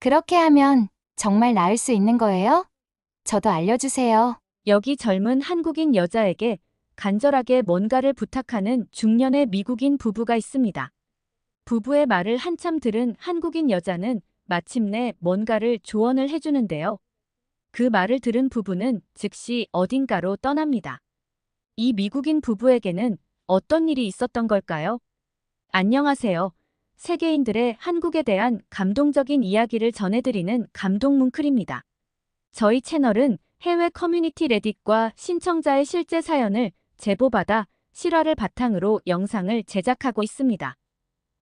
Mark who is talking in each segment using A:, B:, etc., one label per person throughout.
A: 그렇게 하면 정말 나을 수 있는 거예요? 저도 알려주세요.
B: 여기 젊은 한국인 여자에게 간절하게 뭔가를 부탁하는 중년의 미국인 부부가 있습니다. 부부의 말을 한참 들은 한국인 여자는 마침내 뭔가를 조언을 해주는데요. 그 말을 들은 부부는 즉시 어딘가로 떠납니다. 이 미국인 부부에게는 어떤 일이 있었던 걸까요? 안녕하세요. 세계인들의 한국에 대한 감동적인 이야기를 전해드리는 감동뭉클입니다. 저희 채널은 해외 커뮤니티 레딧과 신청자의 실제 사연을 제보받아 실화를 바탕으로 영상을 제작하고 있습니다.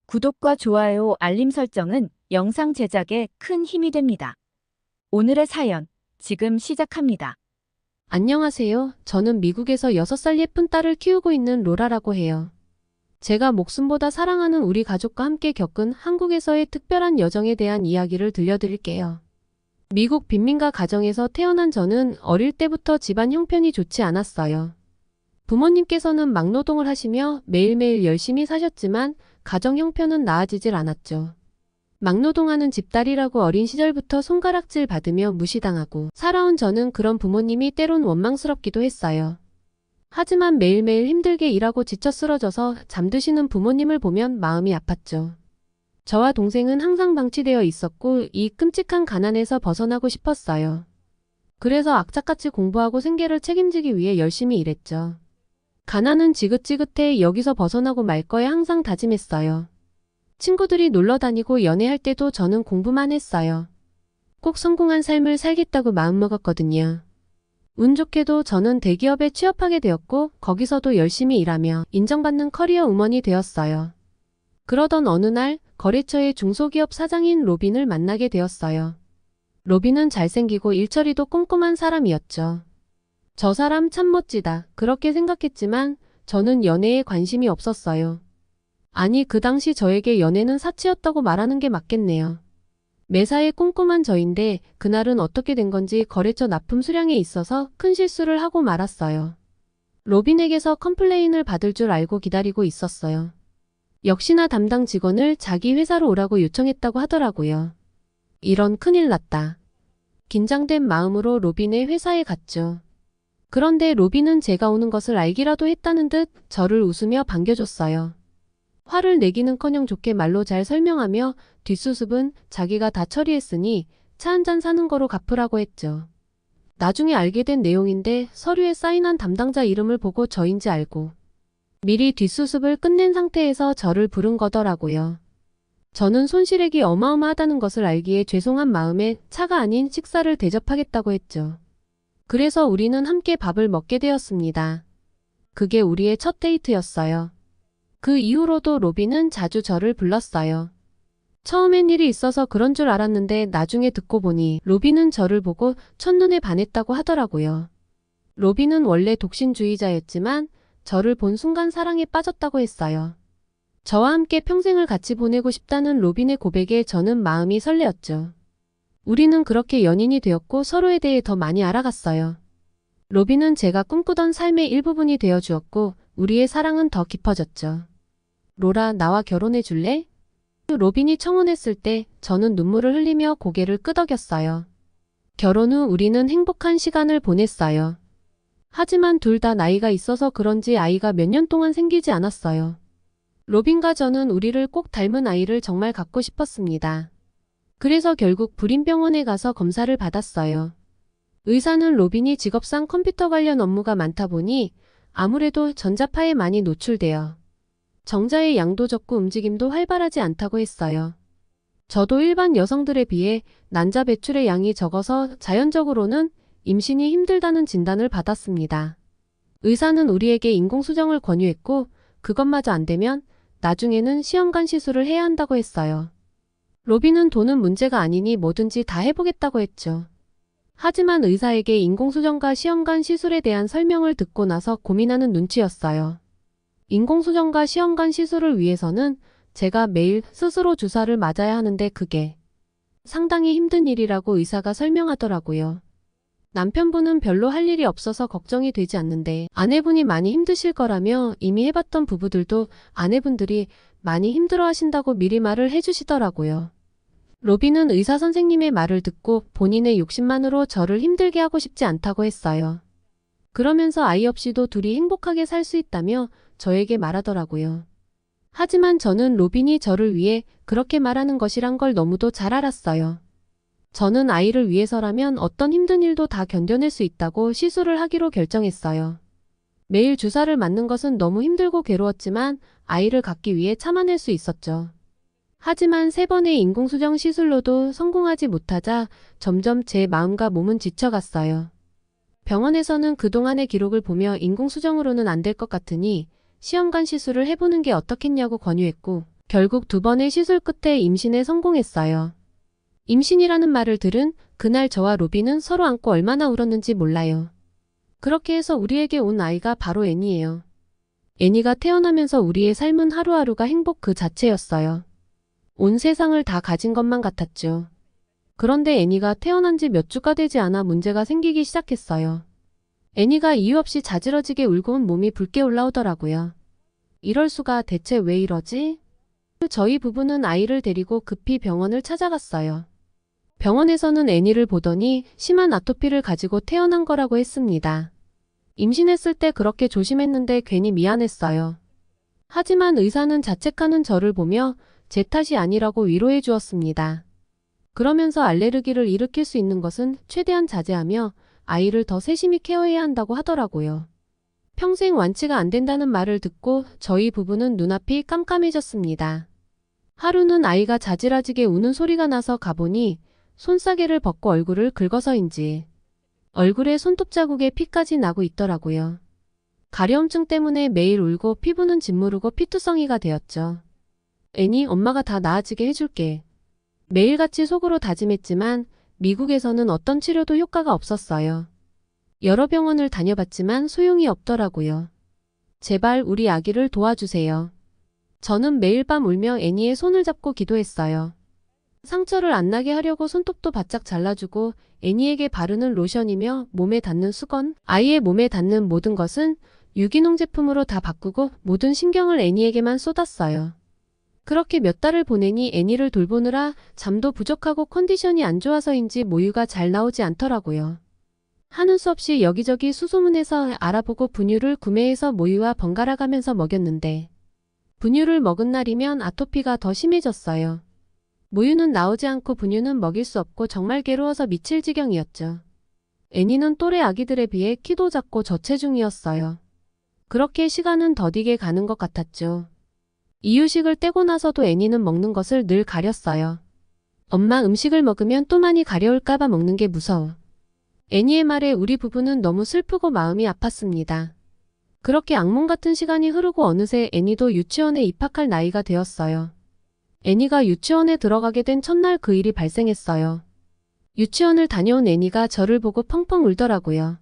B: 구독과 좋아요, 알림 설정은 영상 제작에 큰 힘이 됩니다. 오늘의 사연, 지금 시작합니다.
C: 안녕하세요. 저는 미국에서 6살 예쁜 딸을 키우고 있는 로라라고 해요. 제가 목숨보다 사랑하는 우리 가족과 함께 겪은 한국에서의 특별한 여정에 대한 이야기를 들려드릴게요. 미국 빈민가 가정에서 태어난 저는 어릴 때부터 집안 형편이 좋지 않았어요. 부모님께서는 막노동을 하시며 매일매일 열심히 사셨지만 가정 형편은 나아지질 않았죠. 막노동하는 집딸이라고 어린 시절부터 손가락질 받으며 무시당하고 살아온 저는 그런 부모님이 때론 원망스럽기도 했어요. 하지만 매일매일 힘들게 일하고 지쳐 쓰러져서 잠드시는 부모님을 보면 마음이 아팠죠. 저와 동생은 항상 방치되어 있었고 이 끔찍한 가난에서 벗어나고 싶었어요. 그래서 악착같이 공부하고 생계를 책임지기 위해 열심히 일했죠. 가난은 지긋지긋해 여기서 벗어나고 말 거에 항상 다짐했어요. 친구들이 놀러 다니고 연애할 때도 저는 공부만 했어요. 꼭 성공한 삶을 살겠다고 마음먹었거든요. 운 좋게도 저는 대기업에 취업하게 되었고 거기서도 열심히 일하며 인정받는 커리어 우먼이 되었어요. 그러던 어느 날 거래처의 중소기업 사장인 로빈을 만나게 되었어요. 로빈은 잘생기고 일처리도 꼼꼼한 사람이었죠. 저 사람 참 멋지다 그렇게 생각했지만 저는 연애에 관심이 없었어요. 아니 그 당시 저에게 연애는 사치였다고 말하는 게 맞겠네요. 매사에 꼼꼼한 저인데 그날은 어떻게 된 건지 거래처 납품 수량에 있어서 큰 실수를 하고 말았어요. 로빈에게서 컴플레인을 받을 줄 알고 기다리고 있었어요. 역시나 담당 직원을 자기 회사로 오라고 요청했다고 하더라고요. 이런 큰일 났다. 긴장된 마음으로 로빈의 회사에 갔죠. 그런데 로빈은 제가 오는 것을 알기라도 했다는 듯 저를 웃으며 반겨줬어요. 화를 내기는커녕 좋게 말로 잘 설명하며 뒷수습은 자기가 다 처리했으니 차 한잔 사는 거로 갚으라고 했죠. 나중에 알게 된 내용인데 서류에 사인한 담당자 이름을 보고 저인지 알고 미리 뒷수습을 끝낸 상태에서 저를 부른 거더라고요. 저는 손실액이 어마어마하다는 것을 알기에 죄송한 마음에 차가 아닌 식사를 대접하겠다고 했죠. 그래서 우리는 함께 밥을 먹게 되었습니다. 그게 우리의 첫 데이트였어요. 그 이후로도 로빈은 자주 저를 불렀어요. 처음엔 일이 있어서 그런 줄 알았는데 나중에 듣고 보니 로빈은 저를 보고 첫눈에 반했다고 하더라고요. 로빈은 원래 독신주의자였지만 저를 본 순간 사랑에 빠졌다고 했어요. 저와 함께 평생을 같이 보내고 싶다는 로빈의 고백에 저는 마음이 설레었죠. 우리는 그렇게 연인이 되었고 서로에 대해 더 많이 알아갔어요. 로빈은 제가 꿈꾸던 삶의 일부분이 되어 주었고 우리의 사랑은 더 깊어졌죠. 로라, 나와 결혼해 줄래? 로빈이 청혼했을 때 저는 눈물을 흘리며 고개를 끄덕였어요. 결혼 후 우리는 행복한 시간을 보냈어요. 하지만 둘 다 나이가 있어서 그런지 아이가 몇 년 동안 생기지 않았어요. 로빈과 저는 우리를 꼭 닮은 아이를 정말 갖고 싶었습니다. 그래서 결국 불임병원에 가서 검사를 받았어요. 의사는 로빈이 직업상 컴퓨터 관련 업무가 많다 보니 아무래도 전자파에 많이 노출되어 정자의 양도 적고 움직임도 활발하지 않다고 했어요. 저도 일반 여성들에 비해 난자 배출의 양이 적어서 자연적으로는 임신이 힘들다는 진단을 받았습니다. 의사는 우리에게 인공수정을 권유했고 그것마저 안 되면 나중에는 시험관 시술을 해야 한다고 했어요. 로빈은 돈은 문제가 아니니 뭐든지 다 해보겠다고 했죠. 하지만 의사에게 인공수정과 시험관 시술에 대한 설명을 듣고 나서 고민하는 눈치였어요. 인공수정과 시험관 시술을 위해서는 제가 매일 스스로 주사를 맞아야 하는데 그게 상당히 힘든 일이라고 의사가 설명하더라고요. 남편분은 별로 할 일이 없어서 걱정이 되지 않는데 아내분이 많이 힘드실 거라며 이미 해봤던 부부들도 아내분들이 많이 힘들어 하신다고 미리 말을 해주시더라고요. 로빈은 의사 선생님의 말을 듣고 본인의 욕심만으로 저를 힘들게 하고 싶지 않다고 했어요. 그러면서 아이 없이도 둘이 행복하게 살 수 있다며 저에게 말하더라고요. 하지만 저는 로빈이 저를 위해 그렇게 말하는 것이란 걸 너무도 잘 알았어요. 저는 아이를 위해서라면 어떤 힘든 일도 다 견뎌낼 수 있다고 시술을 하기로 결정했어요. 매일 주사를 맞는 것은 너무 힘들고 괴로웠지만 아이를 갖기 위해 참아낼 수 있었죠. 하지만 3번의 인공수정 시술로도 성공하지 못하자 점점 제 마음과 몸은 지쳐갔어요. 병원에서는 그동안의 기록을 보며 인공수정으로는 안 될 것 같으니 시험관 시술을 해보는 게 어떻겠냐고 권유했고 결국 2번의 시술 끝에 임신에 성공했어요. 임신이라는 말을 들은 그날 저와 로빈은 서로 안고 얼마나 울었는지 몰라요. 그렇게 해서 우리에게 온 아이가 바로 애니예요. 애니가 태어나면서 우리의 삶은 하루하루가 행복 그 자체였어요. 온 세상을 다 가진 것만 같았죠. 그런데 애니가 태어난 지 몇 주가 되지 않아 문제가 생기기 시작했어요. 애니가 이유 없이 자지러지게 울고 온 몸이 붉게 올라오더라고요. 이럴 수가 대체 왜 이러지? 저희 부부는 아이를 데리고 급히 병원을 찾아갔어요. 병원에서는 애니를 보더니 심한 아토피를 가지고 태어난 거라고 했습니다. 임신했을 때 그렇게 조심했는데 괜히 미안했어요. 하지만 의사는 자책하는 저를 보며 제 탓이 아니라고 위로해 주었습니다. 그러면서 알레르기를 일으킬 수 있는 것은 최대한 자제하며 아이를 더 세심히 케어해야 한다고 하더라고요. 평생 완치가 안 된다는 말을 듣고 저희 부부는 눈앞이 깜깜해졌습니다. 하루는 아이가 자지러지게 우는 소리가 나서 가보니 손싸개를 벗고 얼굴을 긁어서인지 얼굴에 손톱 자국에 피까지 나고 있더라고요. 가려움증 때문에 매일 울고 피부는 짓무르고 피투성이가 되었죠. 애니, 엄마가 다 나아지게 해줄게. 매일같이 속으로 다짐했지만 미국에서는 어떤 치료도 효과가 없었어요. 여러 병원을 다녀봤지만 소용이 없더라고요. 제발 우리 아기를 도와주세요. 저는 매일 밤 울며 애니의 손을 잡고 기도했어요. 상처를 안 나게 하려고 손톱도 바짝 잘라주고 애니에게 바르는 로션이며 몸에 닿는 수건, 아이의 몸에 닿는 모든 것은 유기농 제품으로 다 바꾸고 모든 신경을 애니에게만 쏟았어요. 그렇게 몇 달을 보내니 애니를 돌보느라 잠도 부족하고 컨디션이 안 좋아서인지 모유가 잘 나오지 않더라고요. 하는 수 없이 여기저기 수소문해서 알아보고 분유를 구매해서 모유와 번갈아 가면서 먹였는데 분유를 먹은 날이면 아토피가 더 심해졌어요. 모유는 나오지 않고 분유는 먹일 수 없고 정말 괴로워서 미칠 지경이었죠. 애니는 또래 아기들에 비해 키도 작고 저체중이었어요. 그렇게 시간은 더디게 가는 것 같았죠. 이유식을 떼고 나서도 애니는 먹는 것을 늘 가렸어요. 엄마 음식을 먹으면 또 많이 가려울까봐 먹는 게 무서워. 애니의 말에 우리 부부는 너무 슬프고 마음이 아팠습니다. 그렇게 악몽 같은 시간이 흐르고 어느새 애니도 유치원에 입학할 나이가 되었어요. 애니가 유치원에 들어가게 된 첫날 그 일이 발생했어요. 유치원을 다녀온 애니가 저를 보고 펑펑 울더라고요.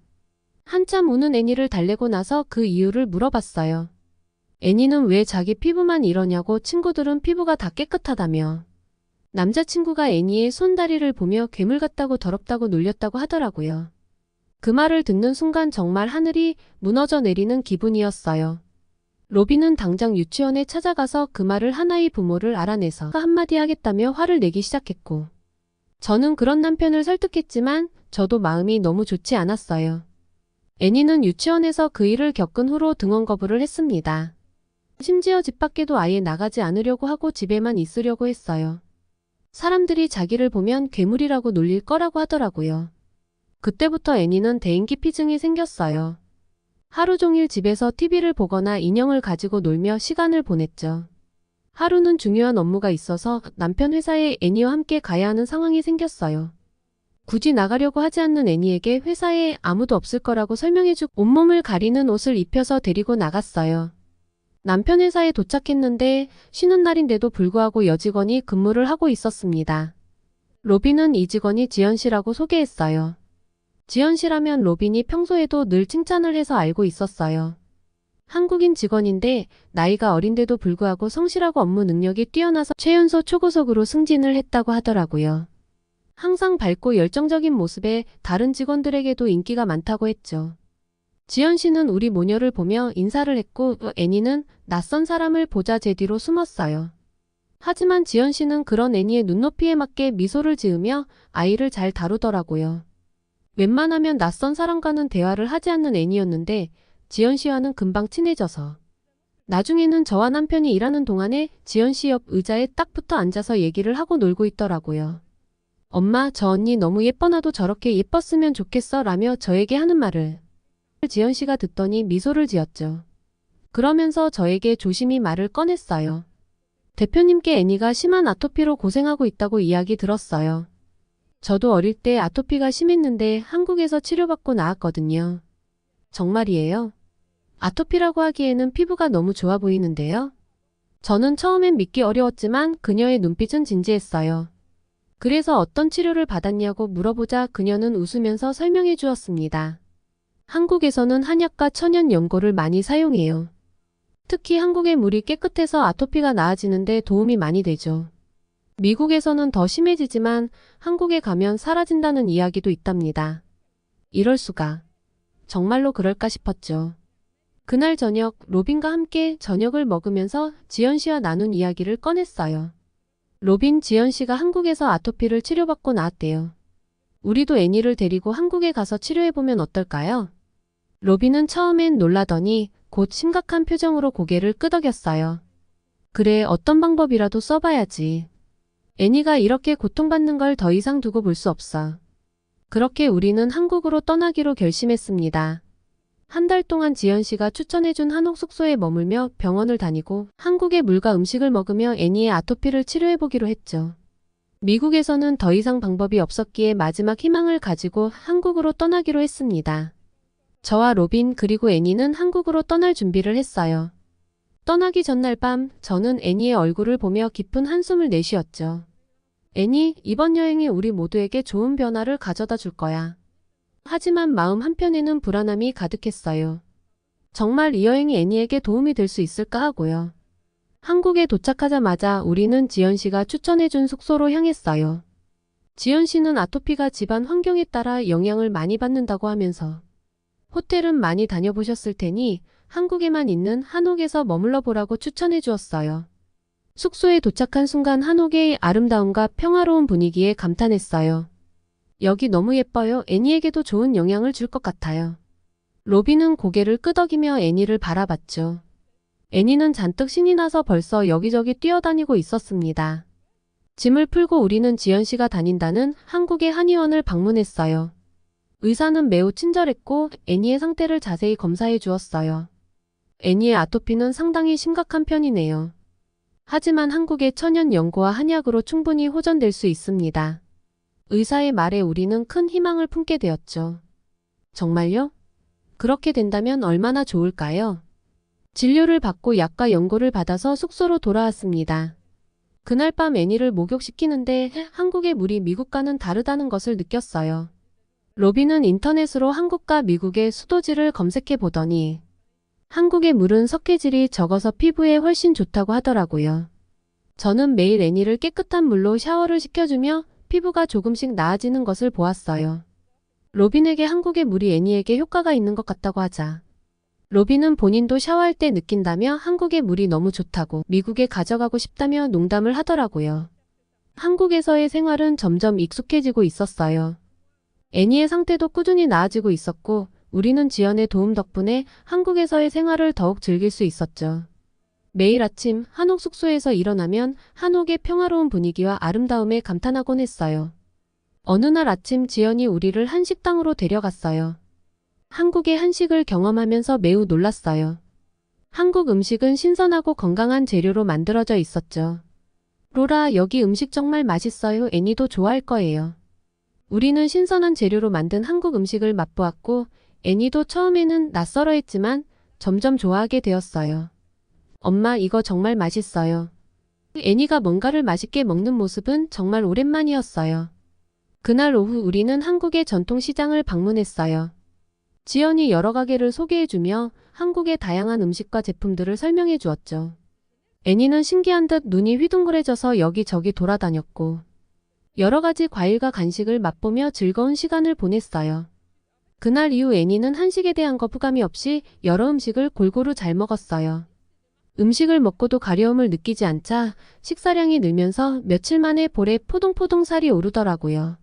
C: 한참 우는 애니를 달래고 나서 그 이유를 물어봤어요. 애니는 왜 자기 피부만 이러냐고 친구들은 피부가 다 깨끗하다며. 남자친구가 애니의 손다리를 보며 괴물 같다고 더럽다고 놀렸다고 하더라고요. 그 말을 듣는 순간 정말 하늘이 무너져 내리는 기분이었어요. 로빈은 당장 유치원에 찾아가서 그 말을 하나의 부모를 알아내서 한마디 하겠다며 화를 내기 시작했고 저는 그런 남편을 설득했지만 저도 마음이 너무 좋지 않았어요. 애니는 유치원에서 그 일을 겪은 후로 등원 거부를 했습니다. 심지어 집 밖에도 아예 나가지 않으려고 하고 집에만 있으려고 했어요. 사람들이 자기를 보면 괴물이라고 놀릴 거라고 하더라고요. 그때부터 애니는 대인기피증이 생겼어요. 하루 종일 집에서 TV를 보거나 인형을 가지고 놀며 시간을 보냈죠. 하루는 중요한 업무가 있어서 남편 회사에 애니와 함께 가야 하는 상황이 생겼어요. 굳이 나가려고 하지 않는 애니에게 회사에 아무도 없을 거라고 설명해주고 온몸을 가리는 옷을 입혀서 데리고 나갔어요. 남편 회사에 도착했는데 쉬는 날인데도 불구하고 여직원이 근무를 하고 있었습니다. 로빈은 이 직원이 지연 씨라고 소개했어요. 지연 씨라면 로빈이 평소에도 늘 칭찬을 해서 알고 있었어요. 한국인 직원인데 나이가 어린데도 불구하고 성실하고 업무 능력이 뛰어나서 최연소 초고속으로 승진을 했다고 하더라고요. 항상 밝고 열정적인 모습에 다른 직원들에게도 인기가 많다고 했죠. 지연 씨는 우리 모녀를 보며 인사를 했고 애니는 낯선 사람을 보자 제 뒤로 숨었어요. 하지만 지연 씨는 그런 애니의 눈높이에 맞게 미소를 지으며 아이를 잘 다루더라고요. 웬만하면 낯선 사람과는 대화를 하지 않는 애니였는데 지연 씨와는 금방 친해져서 나중에는 저와 남편이 일하는 동안에 지연 씨 옆 의자에 딱 붙어 앉아서 얘기를 하고 놀고 있더라고요. 엄마, 저 언니 너무 예뻐. 나도 저렇게 예뻤으면 좋겠어 라며 저에게 하는 말을 지연 씨가 듣더니 미소를 지었죠. 그러면서 저에게 조심히 말을 꺼냈어요. 대표님께 애니가 심한 아토피로 고생하고 있다고 이야기 들었어요. 저도 어릴 때 아토피가 심했는데 한국에서 치료받고 나았거든요. 정말이에요? 아토피라고 하기에는 피부가 너무 좋아 보이는데요? 저는 처음엔 믿기 어려웠지만 그녀의 눈빛은 진지했어요. 그래서 어떤 치료를 받았냐고 물어보자 그녀는 웃으면서 설명해 주었습니다. 한국에서는 한약과 천연 연고를 많이 사용해요. 특히 한국의 물이 깨끗해서 아토피가 나아지는데 도움이 많이 되죠. 미국에서는 더 심해지지만 한국에 가면 사라진다는 이야기도 있답니다. 이럴 수가. 정말로 그럴까 싶었죠. 그날 저녁 로빈과 함께 저녁을 먹으면서 지연 씨와 나눈 이야기를 꺼냈어요. 로빈, 지연 씨가 한국에서 아토피를 치료받고 나았대요. 우리도 애니를 데리고 한국에 가서 치료해보면 어떨까요? 로빈은 처음엔 놀라더니 곧 심각한 표정으로 고개를 끄덕였어요. 그래, 어떤 방법이라도 써봐야지. 애니가 이렇게 고통받는 걸 더 이상 두고 볼 수 없어. 그렇게 우리는 한국으로 떠나기로 결심했습니다. 한 달 동안 지연 씨가 추천해준 한옥 숙소에 머물며 병원을 다니고 한국의 물과 음식을 먹으며 애니의 아토피를 치료해보기로 했죠. 미국에서는 더 이상 방법이 없었기에 마지막 희망을 가지고 한국으로 떠나기로 했습니다. 저와 로빈 그리고 애니는 한국으로 떠날 준비를 했어요. 떠나기 전날 밤 저는 애니의 얼굴을 보며 깊은 한숨을 내쉬었죠. 애니, 이번 여행이 우리 모두에게 좋은 변화를 가져다 줄 거야. 하지만 마음 한편에는 불안함이 가득했어요. 정말 이 여행이 애니에게 도움이 될 수 있을까 하고요. 한국에 도착하자마자 우리는 지연 씨가 추천해준 숙소로 향했어요. 지연 씨는 아토피가 집안 환경에 따라 영향을 많이 받는다고 하면서 호텔은 많이 다녀보셨을 테니 한국에만 있는 한옥에서 머물러 보라고 추천해 주었어요. 숙소에 도착한 순간 한옥의 아름다움과 평화로운 분위기에 감탄했어요. 여기 너무 예뻐요. 애니에게도 좋은 영향을 줄 것 같아요. 로빈은 고개를 끄덕이며 애니를 바라봤죠. 애니는 잔뜩 신이 나서 벌써 여기저기 뛰어다니고 있었습니다. 짐을 풀고 우리는 지연 씨가 다닌다는 한국의 한의원을 방문했어요. 의사는 매우 친절했고 애니의 상태를 자세히 검사해 주었어요. 애니의 아토피는 상당히 심각한 편이네요. 하지만 한국의 천연 연고와 한약으로 충분히 호전될 수 있습니다. 의사의 말에 우리는 큰 희망을 품게 되었죠. 정말요? 그렇게 된다면 얼마나 좋을까요? 진료를 받고 약과 연고를 받아서 숙소로 돌아왔습니다. 그날 밤 애니를 목욕시키는데 한국의 물이 미국과는 다르다는 것을 느꼈어요. 로빈은 인터넷으로 한국과 미국의 수도지를 검색해 보더니 한국의 물은 석회질이 적어서 피부에 훨씬 좋다고 하더라고요. 저는 매일 애니를 깨끗한 물로 샤워를 시켜주며 피부가 조금씩 나아지는 것을 보았어요. 로빈에게 한국의 물이 애니에게 효과가 있는 것 같다고 하자 로빈은 본인도 샤워할 때 느낀다며 한국의 물이 너무 좋다고 미국에 가져가고 싶다며 농담을 하더라고요. 한국에서의 생활은 점점 익숙해지고 있었어요. 애니의 상태도 꾸준히 나아지고 있었고 우리는 지연의 도움 덕분에 한국에서의 생활을 더욱 즐길 수 있었죠. 매일 아침 한옥 숙소에서 일어나면 한옥의 평화로운 분위기와 아름다움에 감탄하곤 했어요. 어느 날 아침 지연이 우리를 한식당으로 데려갔어요. 한국의 한식을 경험하면서 매우 놀랐어요. 한국 음식은 신선하고 건강한 재료로 만들어져 있었죠. 로라, 여기 음식 정말 맛있어요. 애니도 좋아할 거예요. 우리는 신선한 재료로 만든 한국 음식을 맛보았고 애니도 처음에는 낯설어 했지만 점점 좋아하게 되었어요. 엄마, 이거 정말 맛있어요. 애니가 뭔가를 맛있게 먹는 모습은 정말 오랜만이었어요. 그날 오후 우리는 한국의 전통시장을 방문했어요. 지연이 여러 가게를 소개해주며 한국의 다양한 음식과 제품들을 설명해 주었죠. 애니는 신기한 듯 눈이 휘둥그레져서 여기저기 돌아다녔고 여러 가지 과일과 간식을 맛보며 즐거운 시간을 보냈어요. 그날 이후 애니는 한식에 대한 거부감이 없이 여러 음식을 골고루 잘 먹었어요. 음식을 먹고도 가려움을 느끼지 않자 식사량이 늘면서 며칠 만에 볼에 포동포동 살이 오르더라고요.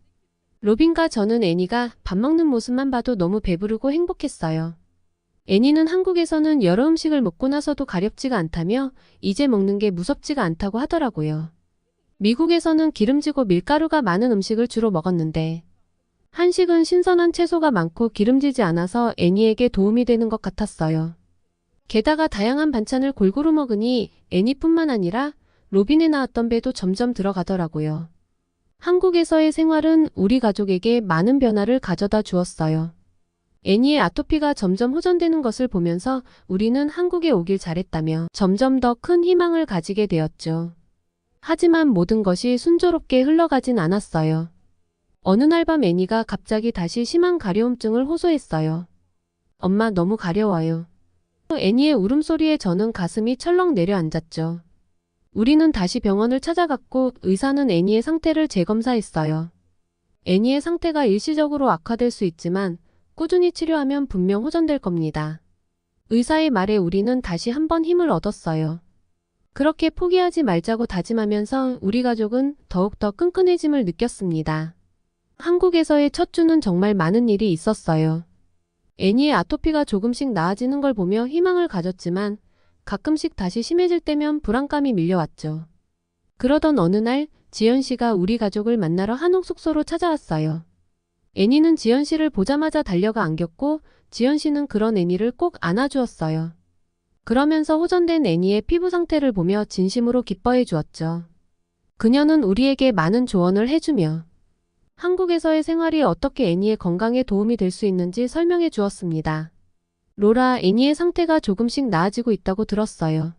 C: 로빈과 저는 애니가 밥 먹는 모습만 봐도 너무 배부르고 행복했어요. 애니는 한국에서는 여러 음식을 먹고 나서도 가렵지가 않다며 이제 먹는 게 무섭지가 않다고 하더라고요. 미국에서는 기름지고 밀가루가 많은 음식을 주로 먹었는데 한식은 신선한 채소가 많고 기름지지 않아서 애니에게 도움이 되는 것 같았어요. 게다가 다양한 반찬을 골고루 먹으니 애니뿐만 아니라 로빈에 나왔던 배도 점점 들어가더라고요. 한국에서의 생활은 우리 가족에게 많은 변화를 가져다 주었어요. 애니의 아토피가 점점 호전되는 것을 보면서 우리는 한국에 오길 잘했다며 점점 더 큰 희망을 가지게 되었죠. 하지만 모든 것이 순조롭게 흘러가진 않았어요. 어느 날 밤 애니가 갑자기 다시 심한 가려움증을 호소했어요. 엄마, 너무 가려워요. 애니의 울음소리에 저는 가슴이 철렁 내려앉았죠. 우리는 다시 병원을 찾아갔고 의사는 애니의 상태를 재검사했어요. 애니의 상태가 일시적으로 악화될 수 있지만 꾸준히 치료하면 분명 호전될 겁니다. 의사의 말에 우리는 다시 한번 힘을 얻었어요. 그렇게 포기하지 말자고 다짐하면서 우리 가족은 더욱더 끈끈해짐을 느꼈습니다. 한국에서의 첫 주는 정말 많은 일이 있었어요. 애니의 아토피가 조금씩 나아지는 걸 보며 희망을 가졌지만 가끔씩 다시 심해질 때면 불안감이 밀려왔죠. 그러던 어느 날 지연 씨가 우리 가족을 만나러 한옥 숙소로 찾아왔어요. 애니는 지연 씨를 보자마자 달려가 안겼고 지연 씨는 그런 애니를 꼭 안아주었어요. 그러면서 호전된 애니의 피부 상태를 보며 진심으로 기뻐해 주었죠. 그녀는 우리에게 많은 조언을 해주며 한국에서의 생활이 어떻게 애니의 건강에 도움이 될 수 있는지 설명해 주었습니다. 로라, 애니의 상태가 조금씩 나아지고 있다고 들었어요.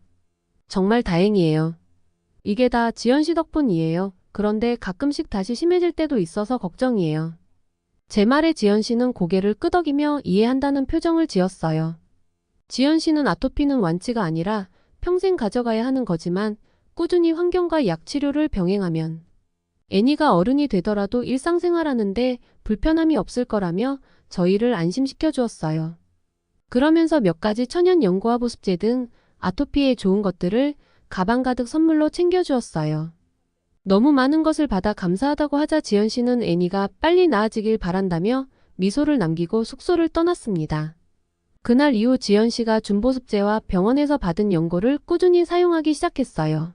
C: 정말 다행이에요. 이게 다 지연 씨 덕분이에요. 그런데 가끔씩 다시 심해질 때도 있어서 걱정이에요. 제 말에 지연 씨는 고개를 끄덕이며 이해한다는 표정을 지었어요. 지연 씨는 아토피는 완치가 아니라 평생 가져가야 하는 거지만 꾸준히 환경과 약 치료를 병행하면 애니가 어른이 되더라도 일상생활하는데 불편함이 없을 거라며 저희를 안심시켜 주었어요. 그러면서 몇 가지 천연 연고와 보습제 등 아토피에 좋은 것들을 가방 가득 선물로 챙겨주었어요. 너무 많은 것을 받아 감사하다고 하자 지연 씨는 애니가 빨리 나아지길 바란다며 미소를 남기고 숙소를 떠났습니다. 그날 이후 지연 씨가 준 보습제와 병원에서 받은 연고를 꾸준히 사용하기 시작했어요.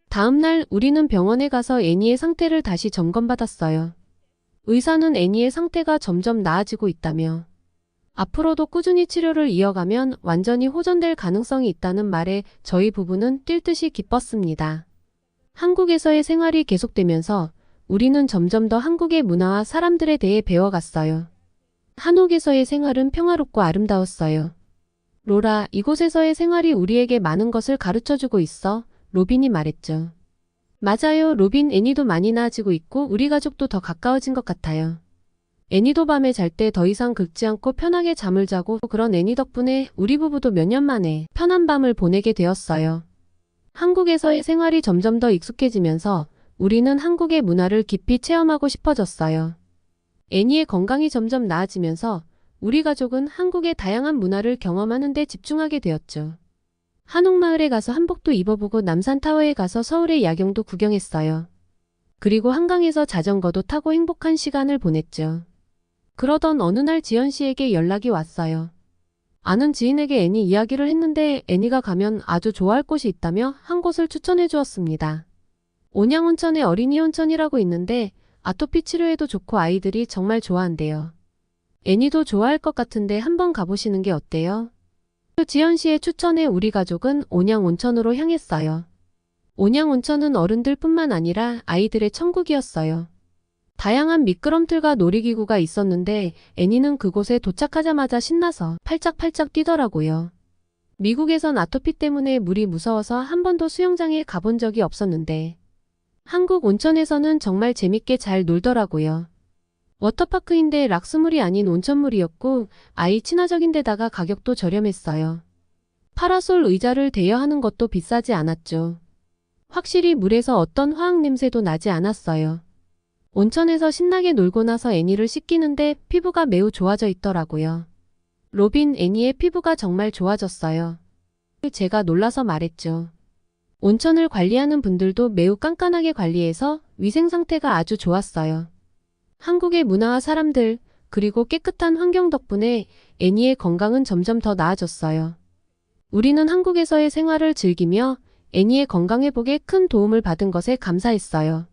C: 다음 날 우리는 병원에 가서 애니의 상태를 다시 점검받았어요. 의사는 애니의 상태가 점점 나아지고 있다며 앞으로도 꾸준히 치료를 이어가면 완전히 호전될 가능성이 있다는 말에 저희 부부는 뛸 듯이 기뻤습니다. 한국에서의 생활이 계속되면서 우리는 점점 더 한국의 문화와 사람들에 대해 배워갔어요. 한옥에서의 생활은 평화롭고 아름다웠어요. 로라, 이곳에서의 생활이 우리에게 많은 것을 가르쳐주고 있어. 로빈이 말했죠. 맞아요. 로빈, 애니도 많이 나아지고 있고 우리 가족도 더 가까워진 것 같아요. 애니도 밤에 잘 때 더 이상 긁지 않고 편하게 잠을 자고 그런 애니 덕분에 우리 부부도 몇 년 만에 편한 밤을 보내게 되었어요. 한국에서의 생활이 점점 더 익숙해지면서 우리는 한국의 문화를 깊이 체험하고 싶어졌어요. 애니의 건강이 점점 나아지면서 우리 가족은 한국의 다양한 문화를 경험하는 데 집중하게 되었죠. 한옥마을에 가서 한복도 입어보고 남산타워에 가서 서울의 야경도 구경했어요. 그리고 한강에서 자전거도 타고 행복한 시간을 보냈죠. 그러던 어느 날 지연 씨에게 연락이 왔어요. 아는 지인에게 애니 이야기를 했는데 애니가 가면 아주 좋아할 곳이 있다며 한 곳을 추천해 주었습니다. 온양온천의 어린이 온천이라고 있는데 아토피 치료에도 좋고 아이들이 정말 좋아한대요. 애니도 좋아할 것 같은데 한번 가보시는 게 어때요? 지연 씨의 추천에 우리 가족은 온양온천으로 향했어요. 온양온천은 어른들뿐만 아니라 아이들의 천국이었어요. 다양한 미끄럼틀과 놀이기구가 있었는데 애니는 그곳에 도착하자마자 신나서 팔짝팔짝 뛰더라고요. 미국에선 아토피 때문에 물이 무서워서 한 번도 수영장에 가본 적이 없었는데 한국 온천에서는 정말 재밌게 잘 놀더라고요. 워터파크인데 락스물이 아닌 온천물이었고 아이 친화적인데다가 가격도 저렴했어요. 파라솔 의자를 대여하는 것도 비싸지 않았죠. 확실히 물에서 어떤 화학 냄새도 나지 않았어요. 온천에서 신나게 놀고 나서 애니를 씻기는데 피부가 매우 좋아져 있더라고요. 로빈, 애니의 피부가 정말 좋아졌어요. 제가 놀라서 말했죠. 온천을 관리하는 분들도 매우 깐깐하게 관리해서 위생 상태가 아주 좋았어요. 한국의 문화와 사람들, 그리고 깨끗한 환경 덕분에 애니의 건강은 점점 더 나아졌어요. 우리는 한국에서의 생활을 즐기며 애니의 건강 회복에 큰 도움을 받은 것에 감사했어요.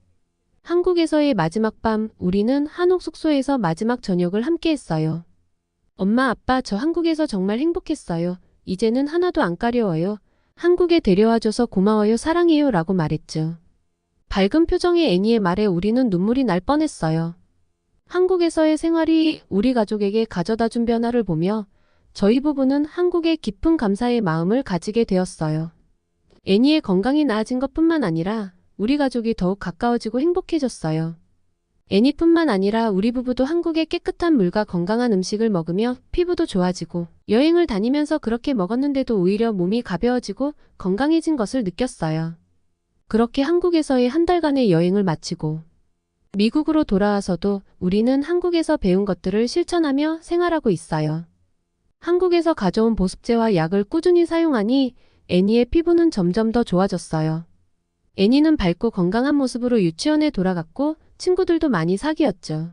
C: 한국에서의 마지막 밤, 우리는 한옥 숙소에서 마지막 저녁을 함께 했어요. 엄마, 아빠, 저 한국에서 정말 행복했어요. 이제는 하나도 안 까려워요. 한국에 데려와줘서 고마워요. 사랑해요. 라고 말했죠. 밝은 표정의 애니의 말에 우리는 눈물이 날 뻔했어요. 한국에서의 생활이 우리 가족에게 가져다 준 변화를 보며 저희 부부는 한국에 깊은 감사의 마음을 가지게 되었어요. 애니의 건강이 나아진 것뿐만 아니라 우리 가족이 더욱 가까워지고 행복해졌어요. 애니뿐만 아니라 우리 부부도 한국의 깨끗한 물과 건강한 음식을 먹으며 피부도 좋아지고 여행을 다니면서 그렇게 먹었는데도 오히려 몸이 가벼워지고 건강해진 것을 느꼈어요. 그렇게 한국에서의 한 달간의 여행을 마치고 미국으로 돌아와서도 우리는 한국에서 배운 것들을 실천하며 생활하고 있어요. 한국에서 가져온 보습제와 약을 꾸준히 사용하니 애니의 피부는 점점 더 좋아졌어요. 애니는 밝고 건강한 모습으로 유치원에 돌아갔고 친구들도 많이 사귀었죠.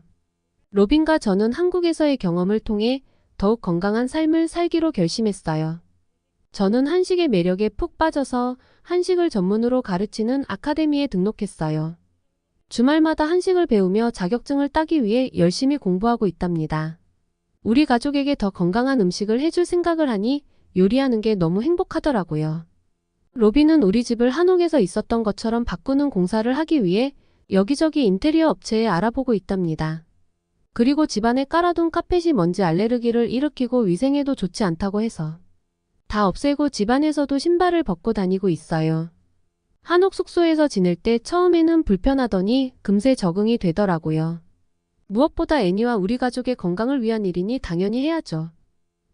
C: 로빈과 저는 한국에서의 경험을 통해 더욱 건강한 삶을 살기로 결심했어요. 저는 한식의 매력에 푹 빠져서 한식을 전문으로 가르치는 아카데미에 등록했어요. 주말마다 한식을 배우며 자격증을 따기 위해 열심히 공부하고 있답니다. 우리 가족에게 더 건강한 음식을 해줄 생각을 하니 요리하는 게 너무 행복하더라고요. 로빈은 우리 집을 한옥에서 있었던 것처럼 바꾸는 공사를 하기 위해 여기저기 인테리어 업체에 알아보고 있답니다. 그리고 집안에 깔아둔 카펫이 먼지 알레르기를 일으키고 위생에도 좋지 않다고 해서 다 없애고 집안에서도 신발을 벗고 다니고 있어요. 한옥 숙소에서 지낼 때 처음에는 불편하더니 금세 적응이 되더라고요. 무엇보다 애니와 우리 가족의 건강을 위한 일이니 당연히 해야죠.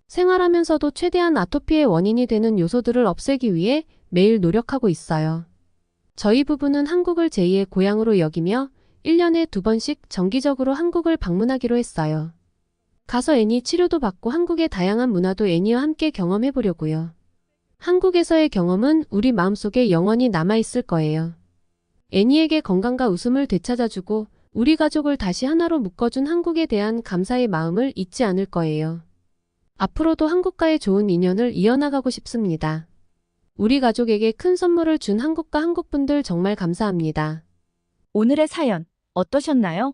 C: 생활하면서도 최대한 아토피의 원인이 되는 요소들을 없애기 위해 매일 노력하고 있어요. 저희 부부는 한국을 제2의 고향으로 여기며 1년에 2번씩 정기적으로 한국을 방문하기로 했어요. 가서 애니 치료도 받고 한국의 다양한 문화도 애니와 함께 경험해보려고요. 한국에서의 경험은 우리 마음속에 영원히 남아있을 거예요. 애니에게 건강과 웃음을 되찾아주고 우리 가족을 다시 하나로 묶어준 한국에 대한 감사의 마음을 잊지 않을 거예요. 앞으로도 한국과의 좋은 인연을 이어나가고 싶습니다. 우리 가족에게 큰 선물을 준 한국과 한국분들 정말 감사합니다.
B: 오늘의 사연 어떠셨나요?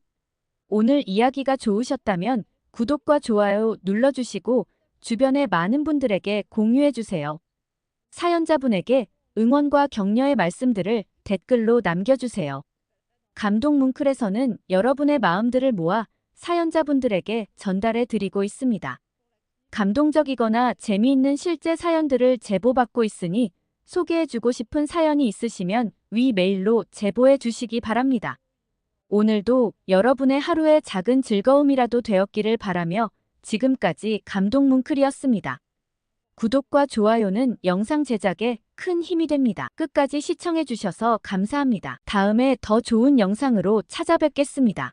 B: 오늘 이야기가 좋으셨다면 구독과 좋아요 눌러주시고 주변의 많은 분들에게 공유해주세요. 사연자분에게 응원과 격려의 말씀들을 댓글로 남겨주세요. 감동 뭉클에서는 여러분의 마음들을 모아 사연자분들에게 전달해 드리고 있습니다. 감동적이거나 재미있는 실제 사연들을 제보받고 있으니 소개해주고 싶은 사연이 있으시면 위 메일로 제보해 주시기 바랍니다. 오늘도 여러분의 하루의 작은 즐거움이라도 되었기를 바라며 지금까지 감동 뭉클이었습니다. 구독과 좋아요는 영상 제작에 큰 힘이 됩니다. 끝까지 시청해 주셔서 감사합니다. 다음에 더 좋은 영상으로 찾아뵙겠습니다.